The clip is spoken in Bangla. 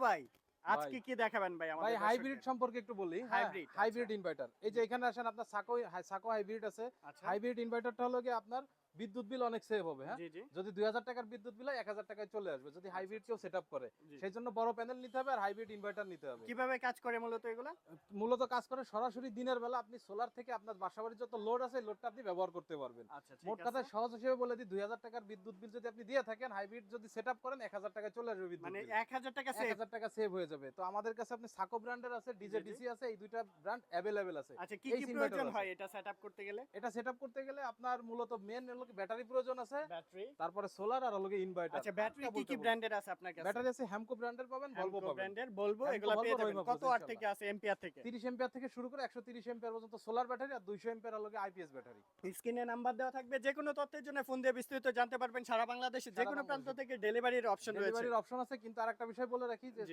ভাই আজকে ভাই। কি দেখাবেন ভাই ভাই আমাদের হাইব্রিড সম্পর্কে একটু বলি। হাইব্রিড হাইব্রিড ইনভার্টার, এই যে এখানে আসেন, আপনার সাকো হাইব্রিড আছে। আচ্ছা হাইব্রিড ইনভার্টারটা হলো কি আপনার বিদ্যুৎ বিল অনেক সেভ হবে। হ্যাঁ, জি জি যদি 2000 টাকার বিদ্যুৎ বিল হয় 1000 টাকায় চলে আসবে যদি হাইব্রিড কেউ সেট আপ করে। জি। সেই জন্য বড় প্যানেল নিতে হবে আর হাইব্রিড ইনভার্টার নিতে হবে। কিভাবে কাজ করে মূলত এগুলা? মূলত কাজ করে সরাসরি দিনের বেলা আপনি সোলার থেকে আপনার বাসাবাড়ির যত লোড আছে লোডটা আপনি ব্যবহার করতে পারবেন। আচ্ছা ঠিক মোট আছে। কথায় সহজ হিসেবে বলে দিই, 2000 টাকার বিদ্যুৎ বিল যদি আপনি দিয়ে থাকেন, হাইব্রিড যদি সেট আপ করেন 1000 টাকায় চলে আসবে বিদ্যুৎ মানে বিল। 1000 টাকা সেভ। 1000 টাকা সেভ হয়ে যাবে। তো আমাদের কাছে আপনি সাকো ব্র্যান্ডের আছে, ডিজে জি, জি। ডিসি আছে, এই দুইটা ব্র্যান্ড अवेलेबल আছে। আচ্ছা কি এই কি ইনভার্টার প্রয়োজন আছে। হয় এটা সেটআপ করতে গেলে? এটা সেটআপ করতে গেলে আপনার মূলত মেন হলো কি ব্যাটারি প্রয়োজন আছে, ব্যাটারি। তারপরে সোলার আর হলো কি ইনভার্টার। আচ্ছা ব্যাটারি কি কি ব্র্যান্ডের আছে আপনার কাছে? ব্যাটারি আছে হ্যামকো ব্র্যান্ডের পাবেন, ভলভো হ্যামকো পাবেন। ব্র্যান্ডের বলবো হ্যামকো, এগুলা ভলভো, পেয়ে যাবেন। রহিমা কত ওয়াট ইনশাআল্লাহ। থেকে আছে এম্পিয়ার থেকে? 30 এম্পিয়ার থেকে শুরু করে 130 এম্পিয়ার পর্যন্ত সোলার ব্যাটারি আর 200 এম্পিয়ার হলো কি আইপিএস ব্যাটারি। স্ক্রিনে নাম্বার দেওয়া থাকবে, যে কোনো তথ্যের জন্য ফোন দিয়ে বিস্তারিত জানতে পারবেন। সারা বাংলাদেশে যে সারা কোনো প্রান্ত বাংলাদেশে থেকে ডেলিভারির অপশন রয়েছে। ডেলিভারির অপশন আছে, কিন্তু আরেকটা বিষয় বলে রাখি যে জি